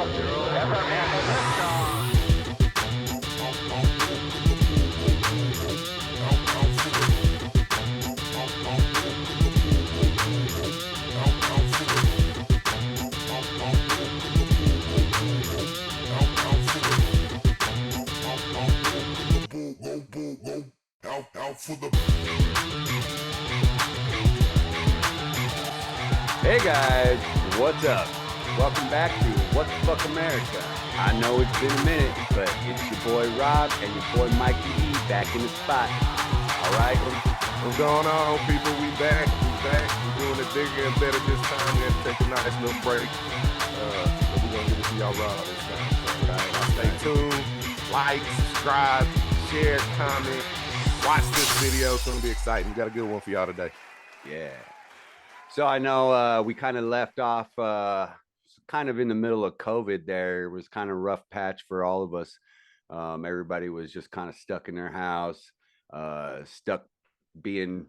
Hey guys, what's up? Welcome back to What the Fuck America. I know it's been a minute, but it's your boy Rob and your boy Mikey E back in the spot. All right? What's going on, people? We back. We're doing it bigger and better this time. We had to take a nice little break. But we're going to give it to y'all raw this time. So, right? Stay tuned. Like, subscribe, share, comment. Watch this video. It's going to be exciting. We got a good one for y'all today. Yeah. So I know we kind of left off kind of in the middle of COVID there. It was kind of rough patch for all of us. Everybody was just kind of stuck in their house, stuck being,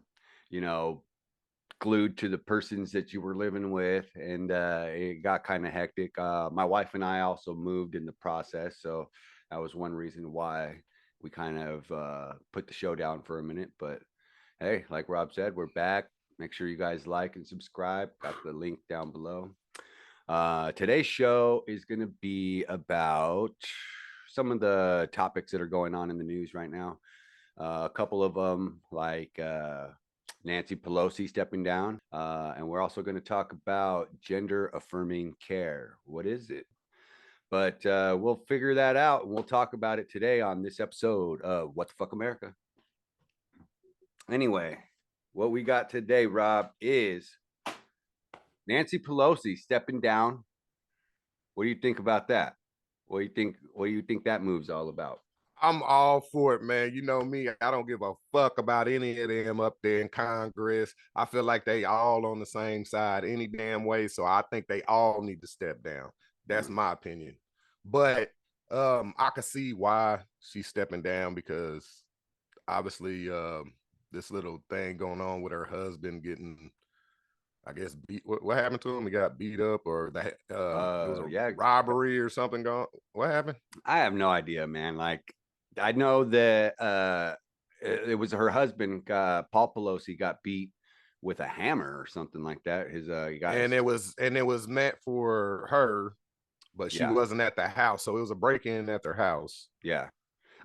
glued to the persons that you were living with. And it got kind of hectic. My wife and I also moved in the process. So that was one reason why we kind of put the show down for a minute. But hey, like Rob said, we're back. Make sure you guys like and subscribe. Got the link down below. Today's show is going to be about some of the topics that are going on in the news right now. A couple of them, like Nancy Pelosi stepping down. And we're also going to talk about gender affirming care. What is it? But we'll figure that out. And we'll talk about it today on this episode of What the Fuck America. Anyway, what we got today, Rob, is Nancy Pelosi stepping down. What do you think about that? What do you think that move's all about? I'm all for it, man. You know me, I don't give a fuck about any of them up there in Congress. I feel like they all on the same side any damn way. So I think they all need to step down. That's my opinion. But I can see why she's stepping down, because obviously this little thing going on with her husband getting, I guess, beat. What happened to him? He got beat up, or that it was a robbery or something going. What happened? I have no idea, man. Like, I know that it was her husband, Paul Pelosi, got beat with a hammer or something like that. It was meant for her, but she wasn't at the house, so it was a break-in at their house. Yeah,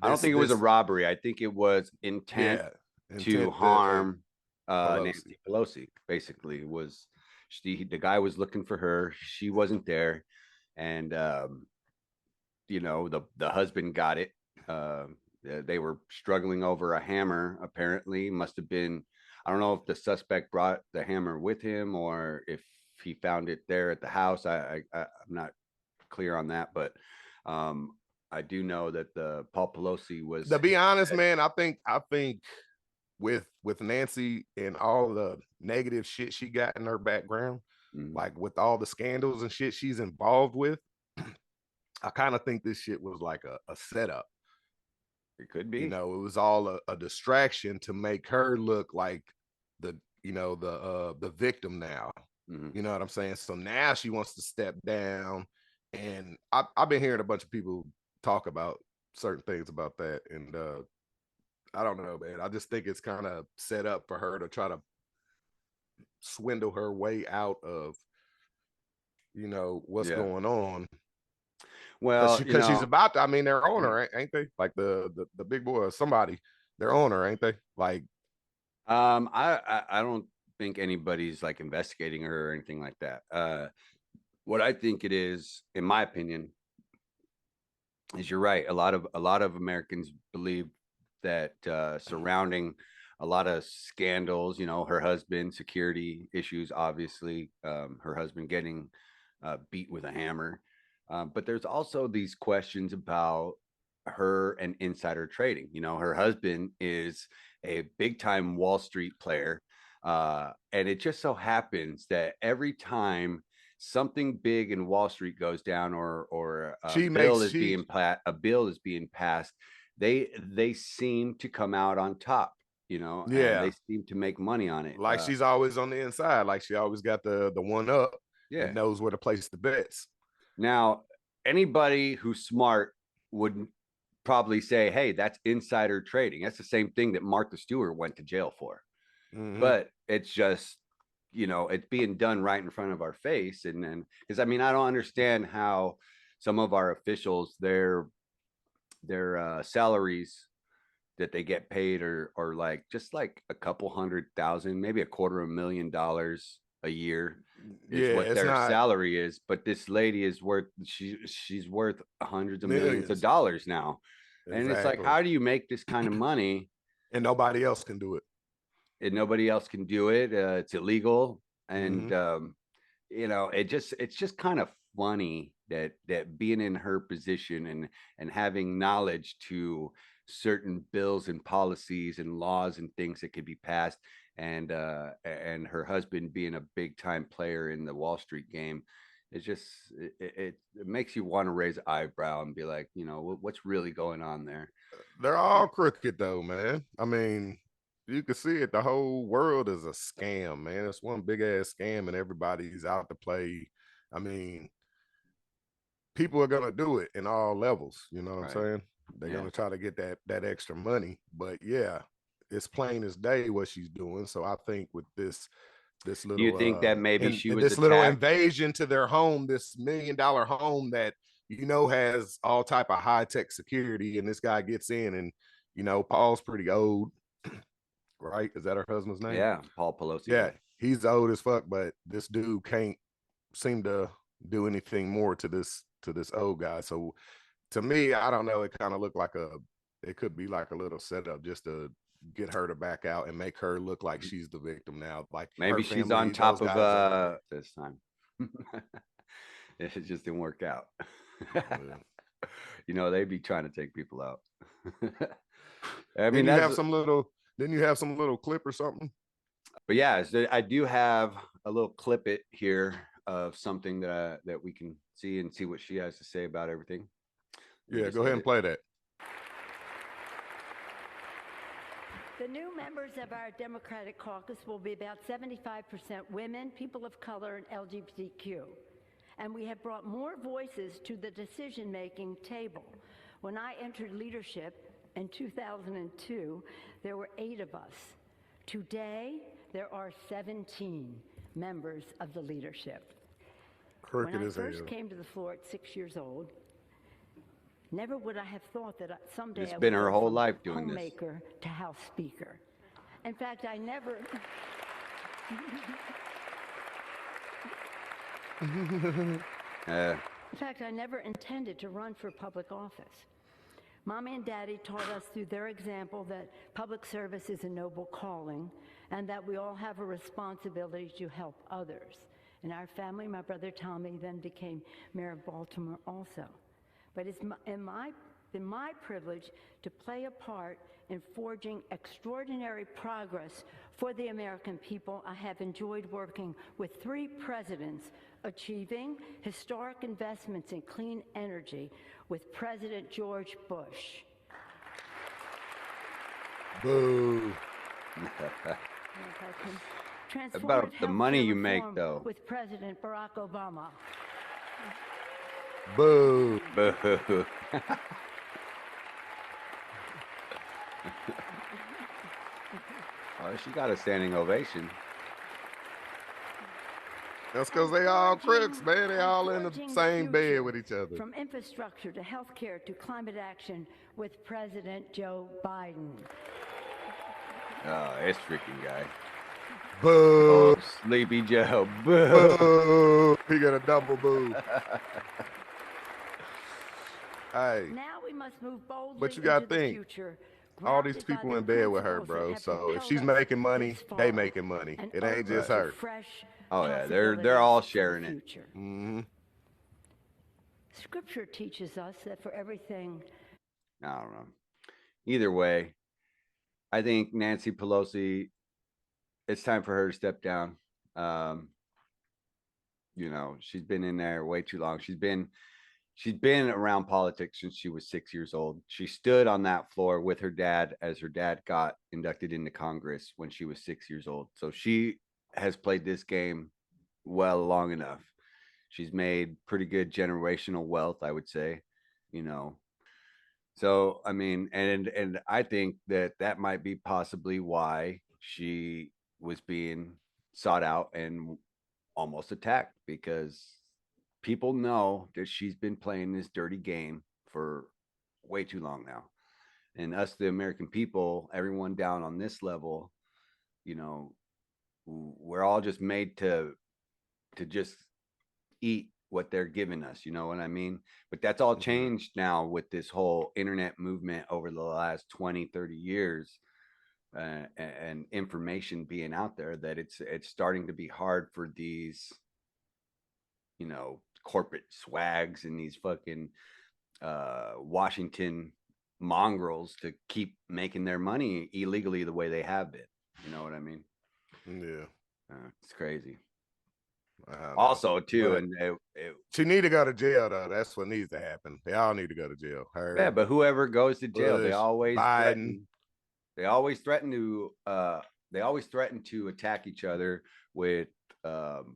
I don't think it was a robbery. I think it was intent to harm Nancy Pelosi. Basically, was the guy was looking for her. She wasn't there, and the husband got it. They were struggling over a hammer. Apparently, must have been. I don't know if the suspect brought the hammer with him or if he found it there at the house. I'm not clear on that, but I do know that the Paul Pelosi was. To be honest, man, I think with Nancy and all the negative shit she got in her background, like with all the scandals and shit she's involved with, I kind of think this shit was like a setup. It could be. It was all a distraction to make her look like the victim now. You know what I'm saying? So now she wants to step down, and I've been hearing a bunch of people talk about certain things about that, and I don't know, man. I just think it's kind of set up for her to try to swindle her way out of, what's going on. Well, because she's about to. I mean, their owner, ain't they? Like the big boy or somebody, their owner, ain't they? Like, I don't think anybody's like investigating her or anything like that. What I think it is, in my opinion, is you're right. A lot of Americans believe that surrounding a lot of scandals, her husband, security issues, obviously, her husband getting beat with a hammer. But there's also these questions about her and insider trading. Her husband is a big time Wall Street player. And it just so happens that every time something big in Wall Street goes down or a bill is being passed, they seem to come out on top, and they seem to make money on it. Like she's always on the inside, like she always got the one up and knows where to place the bets. Now, anybody who's smart would probably say, hey, that's insider trading. That's the same thing that Martha Stewart went to jail for. But it's just, it's being done right in front of our face. And then, because I mean, I don't understand how some of our officials, their salaries that they get paid are like just like a couple 100,000, maybe $250,000 a year is Yeah, what it's their not salary is. But this lady is worth, she's worth hundreds of millions of millions. dollars now. And it's like, Exactly. how do you make this kind of money And nobody else can do it. and nobody else can do it? It's illegal. And, Mm-hmm. it's just kind of funny that being in her position and having knowledge to certain bills and policies and laws and things that could be passed, and her husband being a big time player in the Wall Street game, it's just it makes you want to raise an eyebrow and be like, what's really going on there. They're all crooked though, man. I mean, you can see it. The whole world is a scam, man. It's one big ass scam, and everybody's out to play. I mean, people are gonna do it in all levels. You know what I'm Right. saying? They're Yeah. gonna try to get that extra money. But yeah, it's plain as day what she's doing. So I think with this Do you little think that maybe and she was this little attacked? invasion to their home, this $1 million home that has all type of high-tech security, and this guy gets in, and Paul's pretty old, right? Is that her husband's name? Yeah, Paul Pelosi. Yeah, he's old as fuck, but this dude can't seem to do anything more to this old guy. So to me, I don't know, it kind of looked like it could be like a little setup just to get her to back out and make her look like she's the victim now. Like her Maybe she's on family, those top of guys are this time. It just didn't work out. They'd be trying to take people out. I mean, Didn't you that's have some little didn't you have some little clip or something? but yeah, so I do have a little clip it here of something that we can see what she has to say about everything. Yeah, go ahead and play that. The new members of our Democratic caucus will be about 75% women, people of color, and LGBTQ. And we have brought more voices to the decision-making table. When I entered leadership in 2002, there were 8 of us. Today, there are 17 members of the leadership. Crooked When I as hell. first came to the floor at 6 years old, never would I have thought that someday It's I would been her go whole from life doing this. homemaker to House Speaker. In fact, I never. In fact, I never intended to run for public office. Mommy and Daddy taught us through their example that public service is a noble calling and that we all have a responsibility to help others. In our family, my brother Tommy then became mayor of Baltimore also. But it's been my privilege to play a part in forging extraordinary progress for the American people. I have enjoyed working with 3 presidents, achieving historic investments in clean energy with President George Bush. Boo. About the money you make, though. With President Barack Obama. Boo. Boo. Oh, she got a standing ovation. That's because they all crooks, man. They all in the same bed with each other. From infrastructure to healthcare to climate action with President Joe Biden. Oh, this freaking guy. Boo. Oh, Sleepy Joe. Boo. Boo. He got a double boo. Hey. Now we must move boldly But you gotta into think, the future. all these people in bed with her, bro. So if she's making money, they making money. It ain't just her. Oh yeah, they're all sharing it. Mm-hmm. Scripture teaches us that for everything. I don't know. Either way, I think Nancy Pelosi, it's time for her to step down. She's been in there way too long. She's been around politics since she was 6 years old. She stood on that floor with her dad as her dad got inducted into Congress when she was 6 years old. So she has played this game well long enough. She's made pretty good generational wealth, I would say, you know. So, I mean, and I think that that might be possibly why she was being sought out and almost attacked, because people know that she's been playing this dirty game for way too long now. And us, the American people, everyone down on this level, you know, we're all just made to just eat what they're giving us, you know what I mean? But that's all Mhm. changed now with this whole internet movement over the last 20, 30 years, and information being out there, that it's starting to be hard for these, you know, corporate swags and these fucking Washington mongrels to keep making their money illegally the way they have been. You know what I mean? Yeah, It's crazy. I don't know. Also, too, But and she need to go to jail though. That's what needs to happen. They all need to go to jail. yeah, Her, but whoever goes to jail, Bush, Biden. they always threaten to attack each other with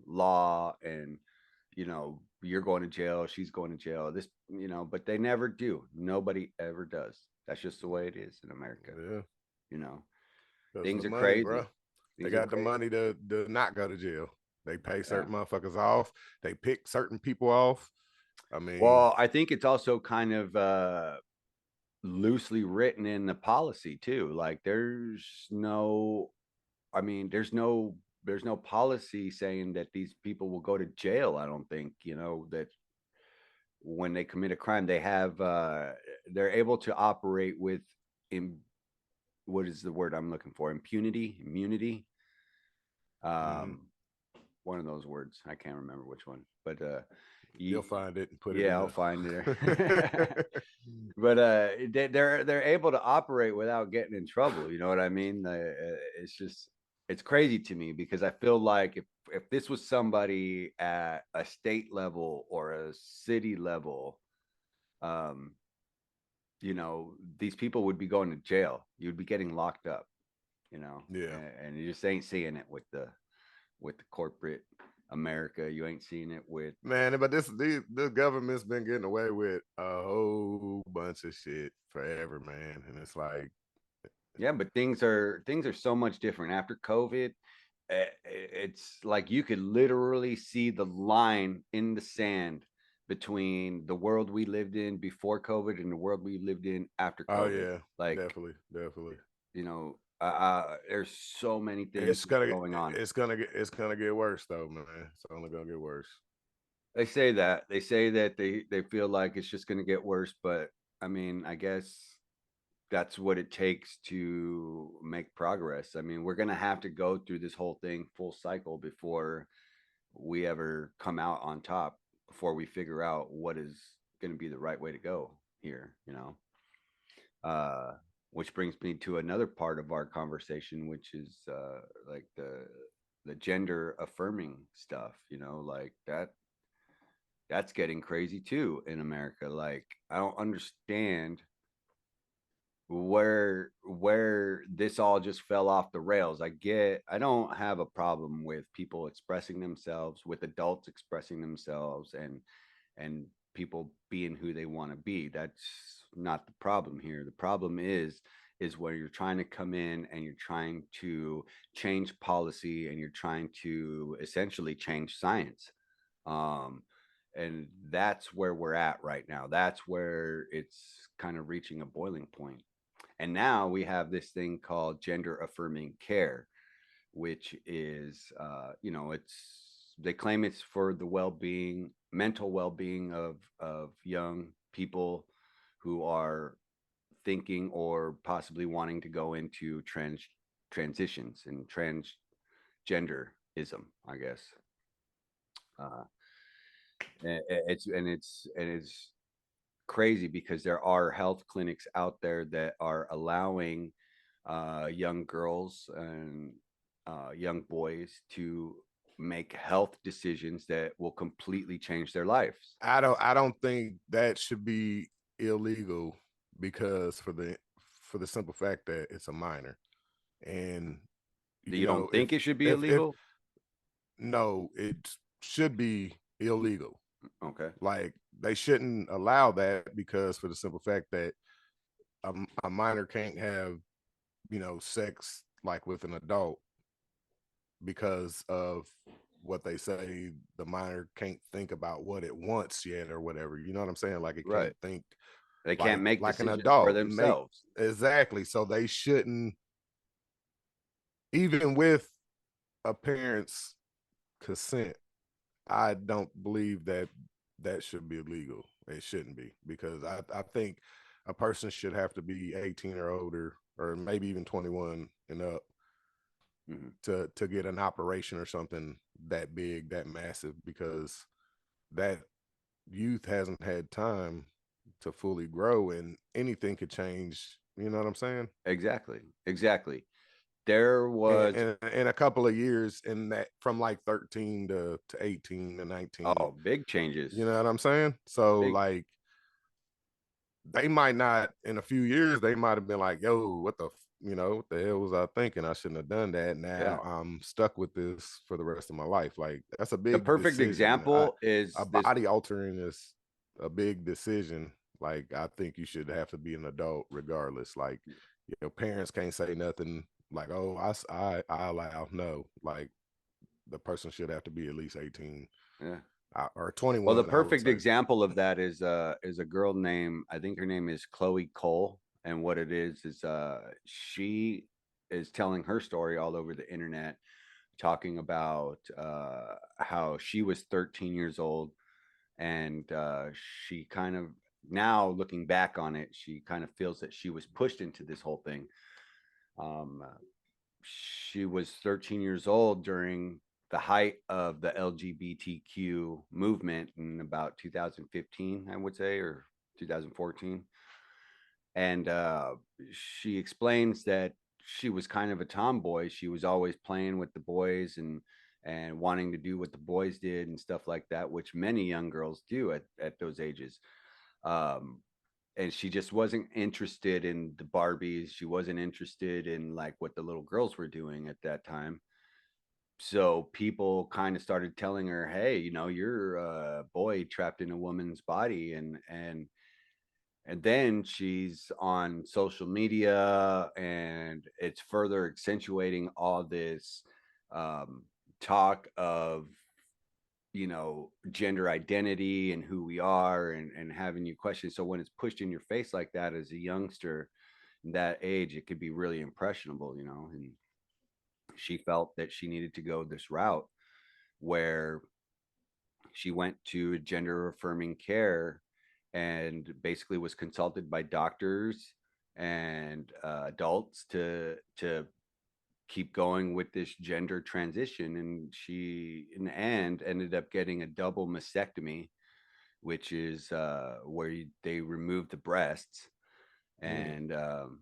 law, and you know, you're going to jail, she's going to jail, this, you know, but they never do. Nobody ever does. That's just the way it is in America. Yeah, You know, that's the things are money, bro. crazy. They Things are got the crazy. money to not go to jail. They pay Yeah. certain motherfuckers off. They pick certain people off. I mean, Well, I think it's also kind of loosely written in the policy too. Like there's no policy saying that these people will go to jail. I don't think, you know, that when they commit a crime, they're able to operate with in what is the word I'm looking for? Immunity. mhm. Um, one of those words. I can't remember which one, but You'll find it and put it yeah, in I'll find it. the. But they're able to operate without getting in trouble. You know what I mean? It's just it's crazy to me, because I feel like if this was somebody at a state level or a city level, um, you know, these people would be going to jail. You'd be getting locked up. You know, Yeah, and you just ain't seeing it with the corporate America. You ain't seeing it with. man. But this government's been getting away with a whole bunch of shit forever, man. And it's like, Yeah, but things are so much different after COVID. It's like you could literally see the line in the sand between the world we lived in before COVID and the world we lived in after oh COVID. yeah, Like, definitely. you know, there's so many things It's gonna going on. it's gonna get worse though, man. It's only gonna get worse. They say that they feel like it's just going to get worse, but I mean, I guess that's what it takes to make progress. I mean, we're going to have to go through this whole thing full cycle before we ever come out on top, before we figure out what is going to be the right way to go here, you know. Uh which brings me to another part of our conversation, which is like the gender affirming stuff, you know, like that's getting crazy too in America. Like, I don't understand where this all just fell off the rails. I don't have a problem with people expressing themselves, with adults expressing themselves, and people being who they want to be. That's not the problem here. The problem is where you're trying to come in and you're trying to change policy, and you're trying to essentially change science. Um, and that's where we're at right now. That's where it's kind of reaching a boiling point. And now we have this thing called gender affirming care, which is, you know, they claim it's for the well-being, mental well-being of young people who are thinking or possibly wanting to go into transitions and transgenderism, I guess. Uh, it's crazy, because there are health clinics out there that are allowing young girls and young boys to make health decisions that will completely change their lives. I don't think that should be illegal because for the simple fact that it's a minor. And Do you you don't know, think it should be if illegal? no, it should be illegal. Okay. Like they shouldn't allow that, because for the simple fact that a minor can't have, sex like with an adult, because of what they say, the minor can't think about what it wants yet or whatever. You know what I'm saying? Like it Right. can't think They can't like make like an decisions for adult. Make themselves. exactly. So they shouldn't, even with a parent's consent, I don't believe that that should be illegal. It shouldn't be, because I think a person should have to be 18 or older, or maybe even 21 and up, Mhm. to get an operation or something that big, that massive, because that youth hasn't had time to fully grow, and anything could change. You know what I'm saying? Exactly. Exactly. There was, In a couple of years, in that, from like 13 to 18 to 19. oh, big changes. You know what I'm saying? So Big, like they might not, in a few years, they might have been like, yo, what the hell was I thinking? I shouldn't have done that. yeah. Now I'm stuck with this for the rest of my life. Like that's a The big perfect decision. example A is this. body altering is a big decision. Like I think you should have to be an adult regardless. Like your parents can't say nothing like, oh, I allow. No, like the person should have to be at least 18, Yeah. or Well, the 21, I would perfect say. example of that is a girl named, I think her name is Chloe Cole, and what it is she is telling her story all over the internet, talking about how she was 13 years old, and she kind of, now looking back on it, she kind of feels that she was pushed into this whole thing. Um, she was 13 years old during the height of the LGBTQ movement in about 2015, I would say, or 2014. And she explains that she was kind of a tomboy. She was always playing with the boys and wanting to do what the boys did and stuff like that, which many young girls do at those ages. Um, and she just wasn't interested in the Barbies. She wasn't interested in like what the little girls were doing at that time. So people kind of started telling her, "Hey, you're a boy trapped in a woman's body," and then she's on social media, and it's further accentuating all this um, talk of gender identity and who we are, and having you question. So when it's pushed in your face like that as a youngster, that age, it could be really impressionable, and she felt that she needed to go this route where she went to gender affirming care and basically was consulted by doctors and adults to keep going with this gender transition. And she in the end ended up getting a double mastectomy, which is where they remove the breasts, Mm. and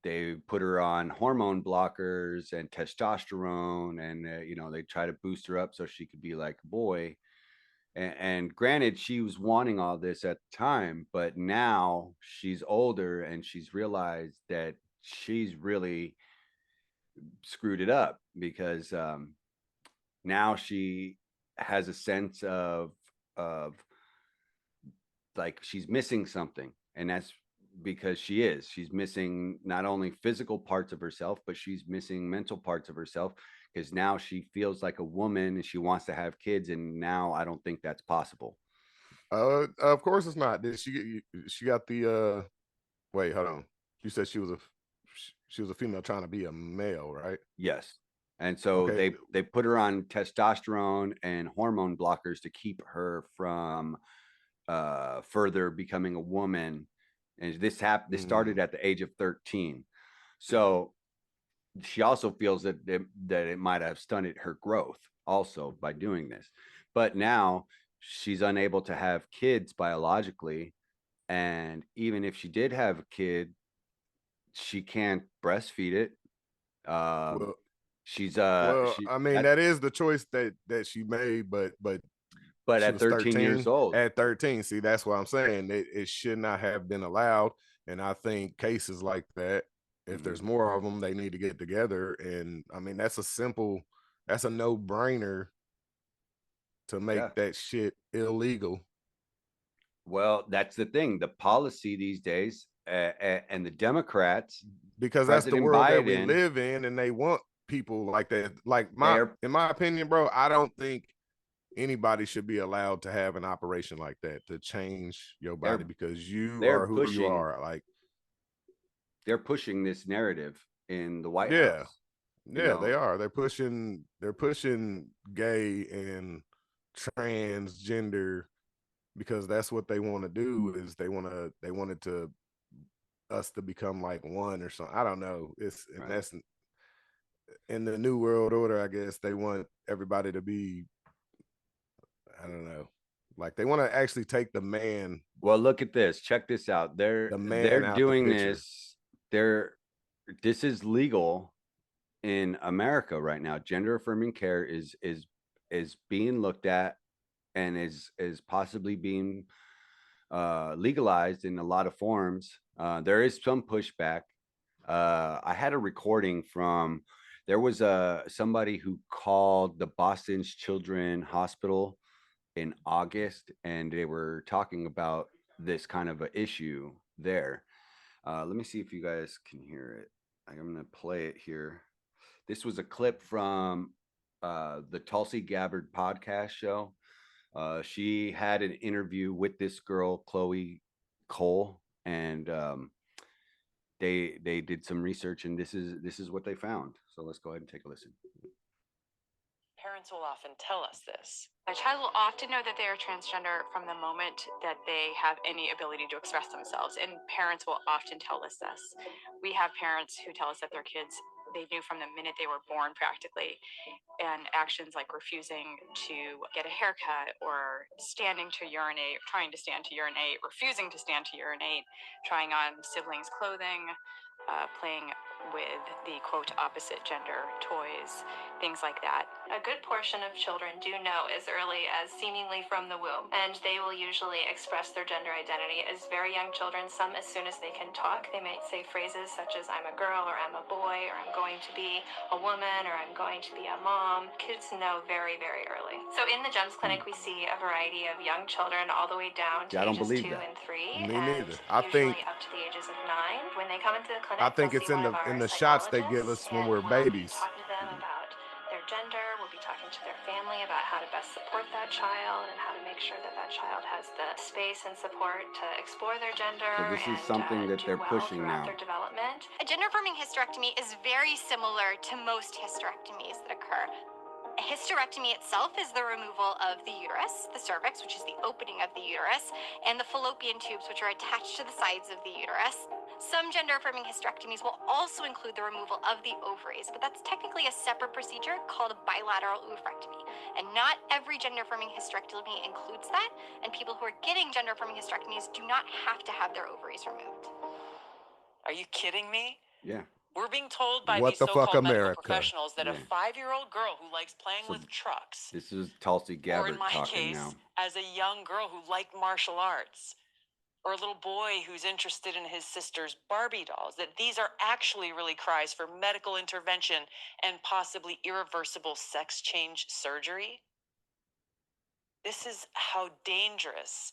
they put her on hormone blockers and testosterone, and they try to boost her up so she could be like a boy. And granted, she was wanting all this at the time, but now she's older and she's realized that she's really screwed it up, because now she has a sense of like she's missing something, and that's because she's missing not only physical parts of herself, but she's missing mental parts of herself, because now she feels like a woman and she wants to have kids, and now I don't think that's possible. Of course it's not. Did she got the wait, hold on. You said she was a female trying to be a male, right? Yes. And so Okay. they put her on testosterone and hormone blockers to keep her from further becoming a woman. And this Mm, started at the age of 13. So she also feels that it might have stunted her growth also by doing this. But now she's unable to have kids biologically, and even if she did have a kid, she can't breastfeed it. Um, well, she's well, she I mean, that is the choice that she made, but but she at was 13 years 13 old. at 13. See, that's what I'm saying. It should not have been allowed. And I think cases like that, if there's Mhm. more of them, they need to get together. And I mean, that's a no brainer to make Yeah. that shit illegal. Well, that's the thing. The policy these days, and the Democrats, Because that's the President world that we Biden, live in, and they want people like that. Like they're in my opinion, bro, I don't think anybody should be allowed to have an operation like that to change your body they're because you they're are who you pushing are. Like, they're pushing this narrative in the White yeah, House. yeah, they are. They're pushing gay and transgender because that's what they want to do. Is they wanted to us to become like one or something. I don't know. It's and Right. that's in the new world order. I guess they want everybody to be, I don't know, like they want to actually take the man. Well, look at this. Check this out. The man They're out the doing picture. this is legal in America right now. Gender affirming care is being looked at and is possibly being legalized in a lot of forms. There is some pushback. I had a recording from there was somebody who called the Boston's Children Hospital in August, and they were talking about this kind of a issue there. Let me see if you guys can hear it. I'm going to play it here. This was a clip from the Tulsi Gabbard podcast show. She had an interview with this girl, Chloe Cole, and they did some research, and this is what they found. So let's go ahead and take a listen. Parents will often tell us this. A child will often know that they are transgender from the moment that they have any ability to express themselves, and parents will often tell us this. We have parents who tell us that their kids, they knew from the minute they were born practically, and actions like refusing to get a haircut or standing to urinate, trying to stand to urinate, refusing to stand to urinate, trying on siblings' clothing, playing with the quote opposite gender toys, things like that. A good portion of children do know as early as seemingly from the womb, and they will usually express their gender identity as very young children, some as soon as they can talk. They might say phrases such as I'm a girl, or I'm a boy, or I'm going to be a woman, or I'm going to be a mom. Kids know very, very early. So in the GEMS clinic, we see a variety of young children all the way down to ages 2 and 3. Me neither. I usually think up to the ages of 9. When they come into the clinic, I think it's in the shots they give us when we're babies. Talking to them about their gender. We'll be talking to their family about how to best support that child and how to make sure that that child has the space and support to explore their gender. So this is something that they're pushing now. Their development. A gender-affirming hysterectomy is very similar to most hysterectomies that occur. A hysterectomy itself is the removal of the uterus, the cervix, which is the opening of the uterus, and the fallopian tubes, which are attached to the sides of the uterus. Some gender-affirming hysterectomies will also include the removal of the ovaries, but that's technically a separate procedure called a bilateral oophorectomy. And not every gender-affirming hysterectomy includes that, and people who are getting gender-affirming hysterectomies do not have to have their ovaries removed. Are you kidding me? Yeah. We're being told by What these the fuck, so-called medical America? professionals that Yeah. a 5-year-old girl who likes playing So with trucks, This is Tulsi or Gabbard in my talking case, now. as a young girl who liked martial arts, or a little boy who's interested in his sister's Barbie dolls, that these are actually really cries for medical intervention and possibly irreversible sex change surgery. This is how dangerous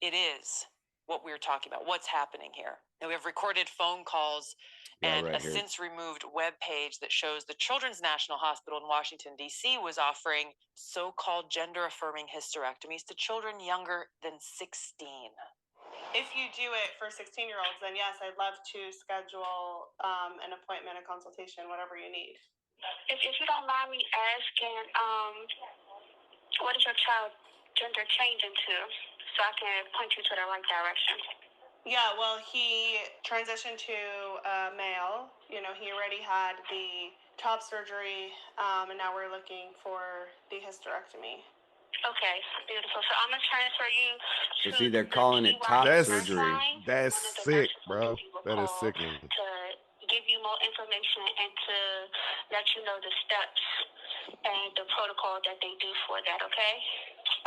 it is, what we're talking about, what's happening here. Now, we have recorded phone calls and right a here. since removed webpage that shows the Children's National Hospital in Washington, D.C. was offering so-called gender-affirming hysterectomies to children younger than 16. If you do it for 16-year-olds, then yes, I'd love to schedule an appointment, a consultation, whatever you need. If you don't mind me asking, what is your child gender changing to, so I can point you to the right direction? Yeah, well, he transitioned to male. You know, he already had the top surgery, and now we're looking for the hysterectomy. Okay, beautiful. So I'm gonna transfer you So to see, they're calling it top surgery. That's sick, bro. That is sickening. To give you more information and to let you know the steps and the protocol that they do for that. Okay.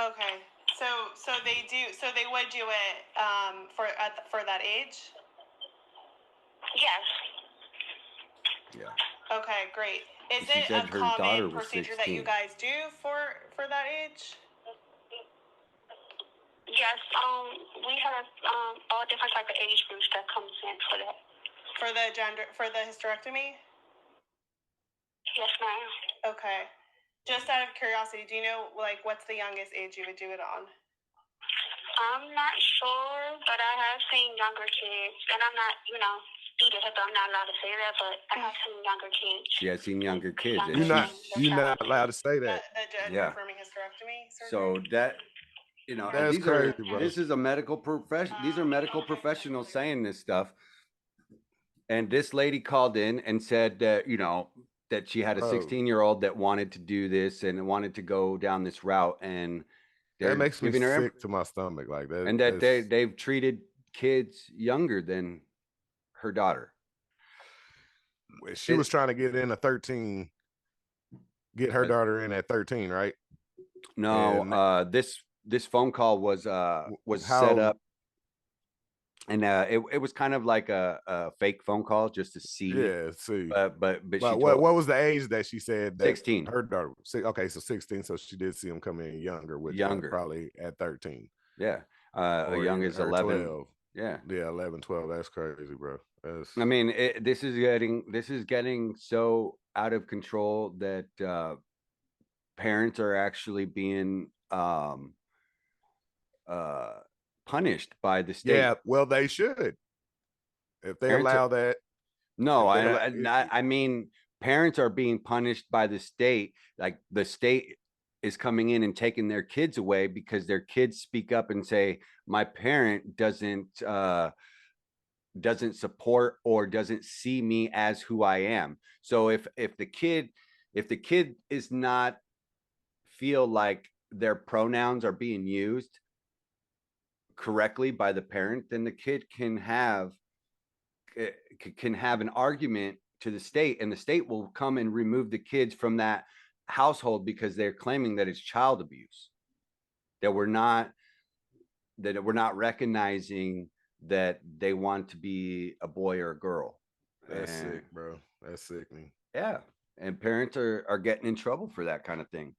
Okay. So they do. So they would do it for that age. Yes. Yeah. Okay, great. Is She it said a her daughter common was procedure that you 16. guys do for that age? Yes, we have all different type of age groups that comes in for that. For the hysterectomy? Yes, ma'am. Okay. Just out of curiosity, do you know like what's the youngest age you would do it on? I'm not sure, but I have seen younger kids, and I'm not, due to HIPAA, I'm not allowed to say that, but I have seen younger kids. She has seen younger kids, and You're not allowed to say that. The gender affirming hysterectomy surgery? So that, you know, and That's these crazy, are bro. this is a medical profession. These are medical professionals saying this stuff. And this lady called in and said that, you know, that she had a Bro. 16-year-old that wanted to do this and wanted to go down this route, and they're That makes me giving her sick to my stomach, like that. and that they've treated kids younger than her daughter. She was trying to get in a 13, get her daughter in at 13, right? No, And this phone call was set up, and it was kind of like a fake phone call just to see. Yeah, see. But she what was the age that she said that 16. her daughter? Okay, so 16. So she did see him come in younger, with probably at 13. Yeah, or young as 11. 12. Yeah, 11, 12. That's crazy, bro. I mean, this is getting so out of control that parents are actually being punished by the state. Yeah, well, they should, if they Parents allow that. No, I mean, parents are being punished by the state. Like the state is coming in and taking their kids away because their kids speak up and say, my parent doesn't support or doesn't see me as who I am. So if the kid is not feel like their pronouns are being used correctly by the parent, then the kid can have an argument to the state, and the state will come and remove the kids from that household because they're claiming that it's child abuse, that we're not recognizing that they want to be a boy or a girl. That's sick, bro. That's sickening. Yeah, and parents are getting in trouble for that kind of thing,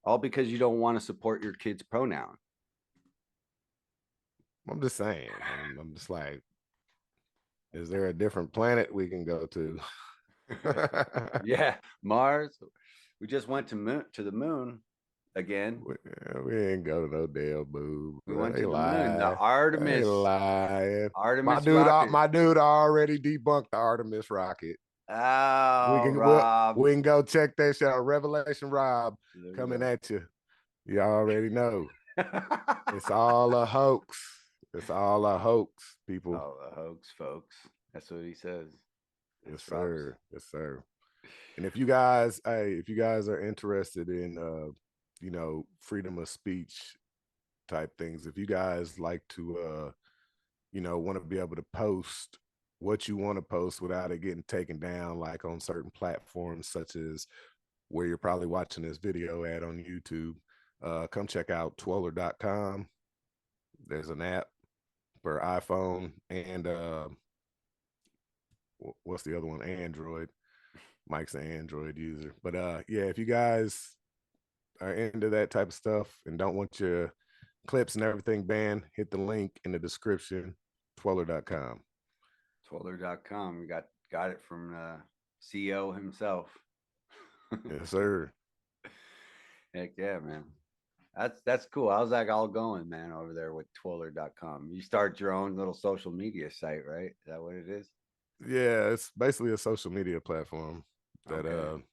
all because you don't want to support your kid's pronoun. I'm just saying. I'm just like, is there a different planet we can go to? Yeah, Mars. We just went to the moon again. We ain't go to no damn moon. We went to the moon. The Artemis. They lying. Artemis my dude already debunked the Artemis rocket. Oh, Rob. We can go check that shit out. Revelation Rob coming at you. You already know. It's all a hoax. It's all a hoax, people. All a hoax, folks. That's what he says. Yes, sir. Yes, sir. And if you guys are interested in freedom of speech type things, if you guys like to want to be able to post what you want to post without it getting taken down, like on certain platforms such as where you're probably watching this video at on YouTube, come check out twoler.com. There's an app for iPhone and what's the other one? Android. Mike's an Android user. But yeah, if you guys are into that type of stuff and don't want your clips and everything banned, hit the link in the description, twoler.com. Twoler.com. We got it from CEO himself. Yes, sir. Heck yeah, man. That's cool. How's that all going, man, over there with twoler.com? You start your own little social media site, right? Is that what it is? Yeah, it's basically a social media platform that Okay.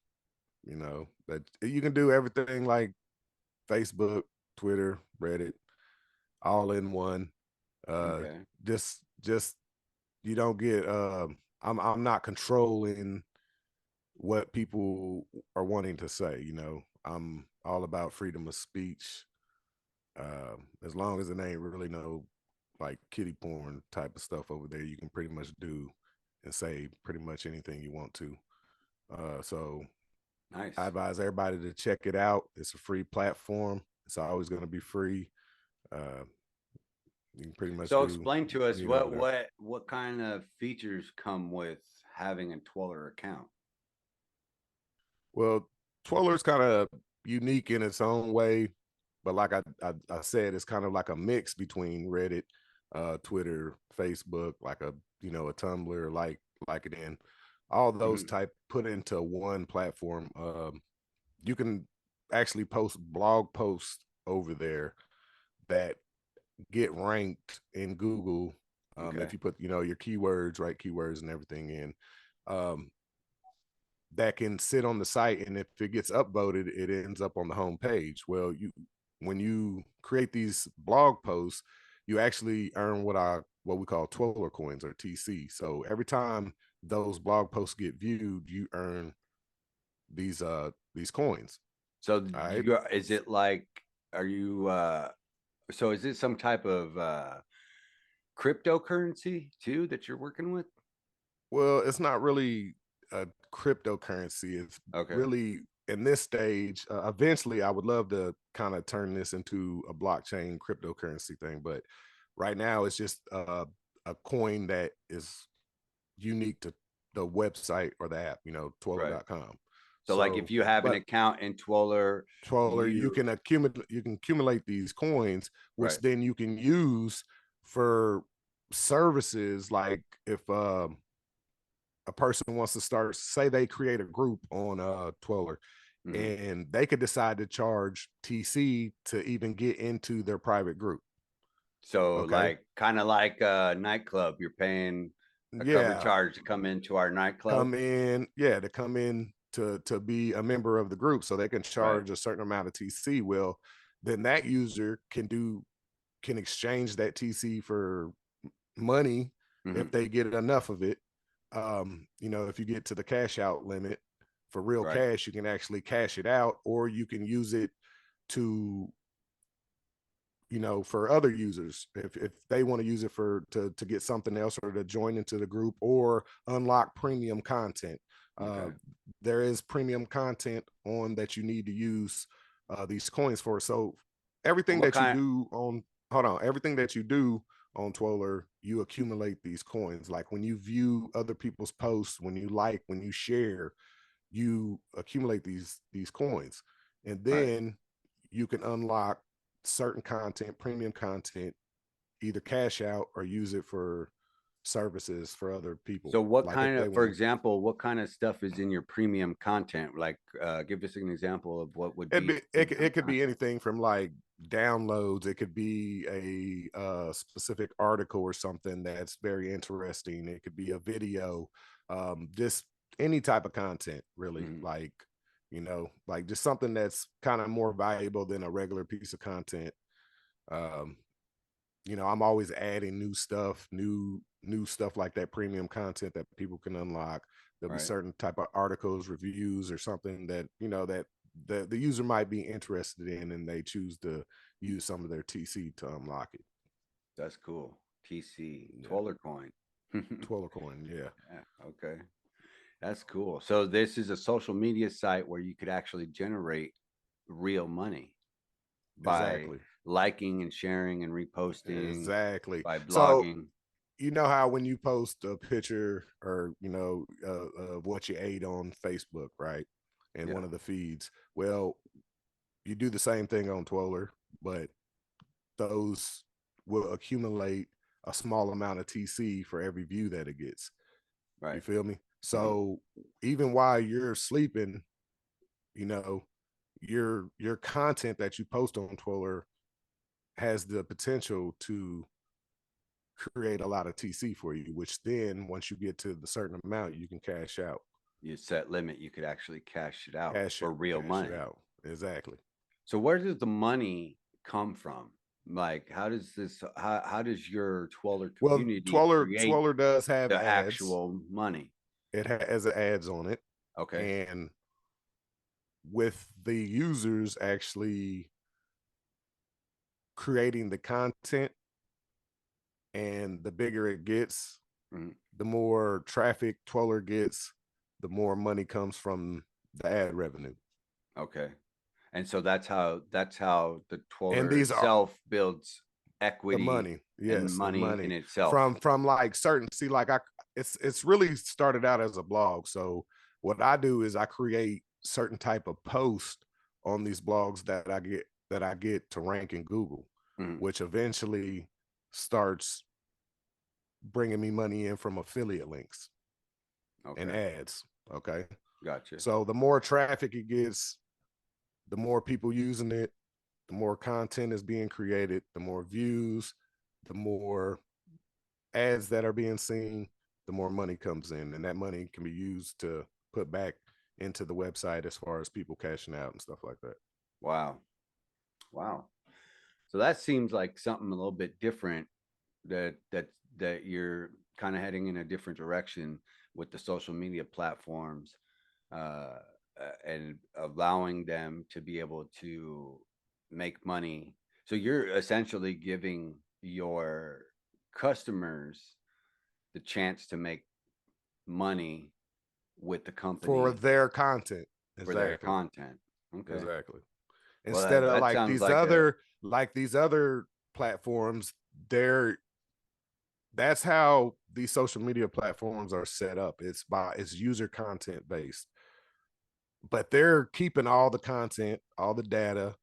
that you can do everything like Facebook, Twitter, Reddit, all in one. Okay. Just you don't get I'm not controlling what people are wanting to say. I'm all about freedom of speech. As long as it ain't really no like kitty porn type of stuff over there, you can pretty much do and say pretty much anything you want to. So nice. I advise everybody to check it out. It's a free platform. It's always going to be free. You can pretty much. So explain to us what kind of features come with having a Twoler account. Well, Twiller's kind of unique in its own way, but like I said, it's kind of like a mix between Reddit, Twitter, Facebook, like a a Tumblr, like it in all those Mhm. type put into one platform. You can actually post blog posts over there that get ranked in Google. If Okay. you put your keywords, right keywords and everything in. Um, that can sit on the site, and if it gets upvoted it ends up on the home page. Well, when you create these blog posts, you actually earn what we call twoler coins, or TC. So every time those blog posts get viewed, you earn these coins. So All right. is it like, are you so is it some type of cryptocurrency too that you're working with? Well, it's not really a cryptocurrency. It's Okay. really in this stage. Eventually, I would love to kind of turn this into a blockchain cryptocurrency thing, but right now it's just a coin that is unique to the website or the app. Right. Twoler.com. So like if So, you have an but account in Twoler, Twoler, you you can accumulate these coins, which right. then you can use for services like if a person wants to start, say they create a group on Twoler, Mhm. and they could decide to charge TC to even get into their private group. So Okay. like kind of like a nightclub, you're paying a cover Yeah. charge to come into our nightclub. To come in to be a member of the group, so they can Right. charge a certain amount of TC. Well, then that user can exchange that TC for money if Mhm. they get enough of it. If you get to the cash out limit for real Right. cash, you can actually cash it out, or you can use it to, for other users, if they want to use it to get something else, or to join into the group, or unlock premium content. uh, Okay. there is premium content on that you need to use these coins for. So So everything what that you kind do on hold on everything that you do on Twoler, you accumulate these coins. Like when you view other people's posts, when you share, you accumulate these coins, and right. then you can unlock certain content, premium content, either cash out or use it for services for other people. So what Like if kind they of, for want example, what kind of stuff is in your premium content? Like give us an example of what would to, be it premium could be content. anything from like downloads. It could be a specific article or something that's very interesting. It could be a video, just any type of content, really. Mhm. Like, like just something that's kind of more valuable than a regular piece of content. um I'm always adding new stuff like that, premium content that people can unlock. There'll be Right. certain type of articles, reviews, or something that that the user might be interested in, and they choose to use some of their TC to unlock it. That's cool. TC, Yeah. Twoler coin. Twiller coin, yeah. Yeah, okay. That's cool. So this is a social media site where you could actually generate real money by Exactly. liking and sharing and reposting, Exactly. by So blogging. you know how when you post a picture, or of what you ate on Facebook, right, in Yeah, one of the feeds, well, you do the same thing on Twoler, but those will accumulate a small amount of TC for every view that it gets. You right. feel me? Mhm. So even while you're sleeping, you know, your content that you post on Twitter has the potential to create a lot of TC for you, which then once you get to the certain amount, you can cash out. You set limit, you could actually cash it out for real Cash it money. out. Exactly. So where does the money come from? Like how does your Twoler Well, community Twoler create Twoler does have the ads. actual money? It has ads on it, Okay. and with the users actually creating the content, and the bigger it gets, Mhm. the more traffic Twoler gets, the more money comes from the ad revenue. Okay. And so that's how the And Twoler these are itself builds the equity money. and Yes, and money in money itself. from like certain, see, like it's really started out as a blog. So what I do is I create certain type of post on these blogs that I get to rank in Google, which eventually starts bringing me money in from affiliate links and ads. Okay. Gotcha. So the more traffic it gets, the more people using it, the more content is being created, the more views, the more ads that are being seen, the more money comes in, and that money can be used to put back into the website as far as people cashing out and stuff like that. Wow. So that seems like something a little bit different, that you're kind of heading in a different direction with the social media platforms, and allowing them to be able to make money. So you're essentially giving your customers the chance to make money with the company for their content. for their content. Okay. Exactly. Well, Instead of that like sounds these other platforms, that's how these social media platforms are set up. It's user content based. But they're keeping all the content, all the data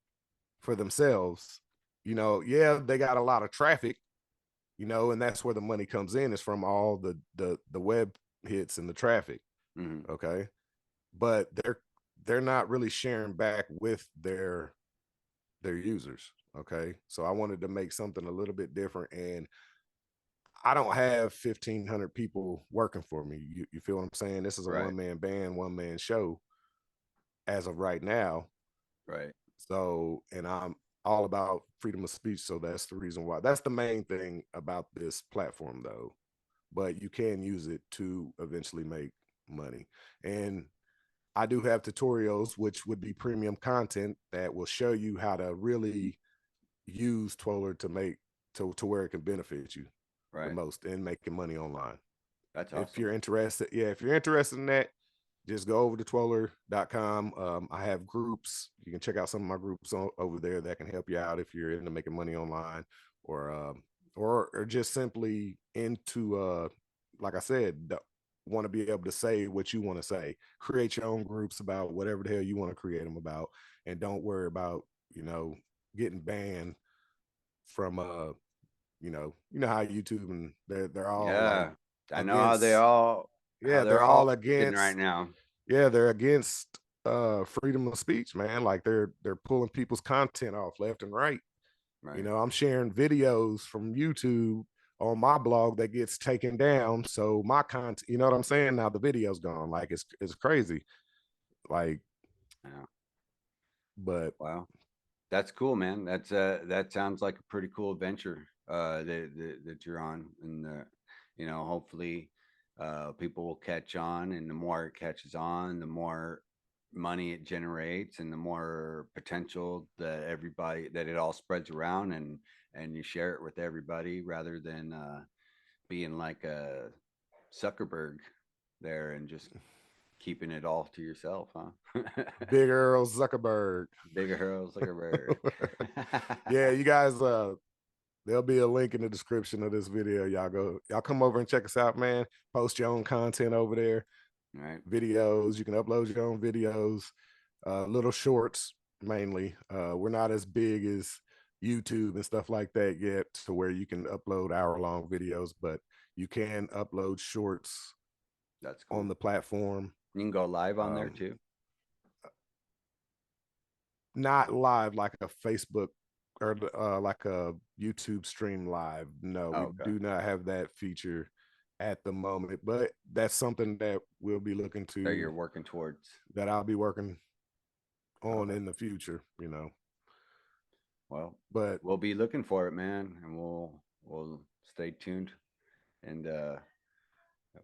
for themselves. You know, yeah, they got a lot of traffic, you know, and that's where the money comes in, is from all the web hits and the traffic. Okay. But they're not really sharing back with their users. Okay. So I wanted to make something a little bit different, and I don't have 1,500 people working for me. You feel what I'm saying? This is a one-man band, one-man show as of right now. Right. So, and I'm all about freedom of speech. So that's the reason why. That's the main thing about this platform, though. But you can use it to eventually make money. And I do have tutorials, which would be premium content that will show you how to really use twoler to make to where it can benefit you the most in making money online. That's awesome. If you're interested, if you're interested in that, just go over to twoler.com. I have groups. You can check out some of my groups over there that can help you out if you're into making money online, or just simply into like I said, want to be able to say what you want to say. Create your own groups about whatever the hell you want to create them about, and don't worry about, you know, getting banned from you know how YouTube, and they're all like, I know how they all they're all against right now. Yeah, they're against freedom of speech, man. Like they're pulling people's content off left and right. You know, I'm sharing videos from YouTube on my blog that gets taken down, so my content, you know what I'm saying? Now the video's gone. Like it's crazy. Like, but wow, that's cool, man. That's that sounds like a pretty cool adventure that you're on, and you know, hopefully people will catch on, and the more it catches on, the more money it generates, and the more potential that it all spreads around, and you share it with everybody, rather than being like a Zuckerberg there and just keeping it all to yourself, huh? Big Earl Zuckerberg. Yeah, you guys, there'll be a link in the description of this video. Y'all come over and check us out, man. Post your own content over there. All right. Videos, you can upload your own videos, little shorts mainly. We're not as big as YouTube and stuff like that yet, to where you can upload hour-long videos, but you can upload shorts. That's cool. On the platform. You can go live on there too. Not live like a Facebook or like a YouTube stream live. No, we do not have that feature at the moment, but that's something that we'll be looking to. That you're working towards. That I'll be working on in the future, you know. Well, but we'll be looking for it, man, and we'll stay tuned, and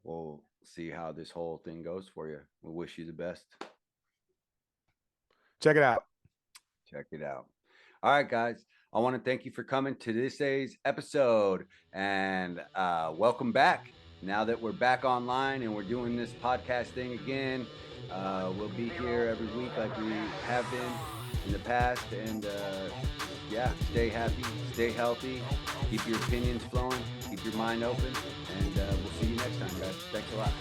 we'll see how this whole thing goes for you. We wish you the best. Check it out. All right, guys. I want to thank you for coming to this day's episode, and welcome back. Now that we're back online and we're doing this podcast thing again, we'll be here every week like we have been in the past, and stay happy, stay healthy, keep your opinions flowing, keep your mind open, and we'll see you next time, guys. Thanks a lot.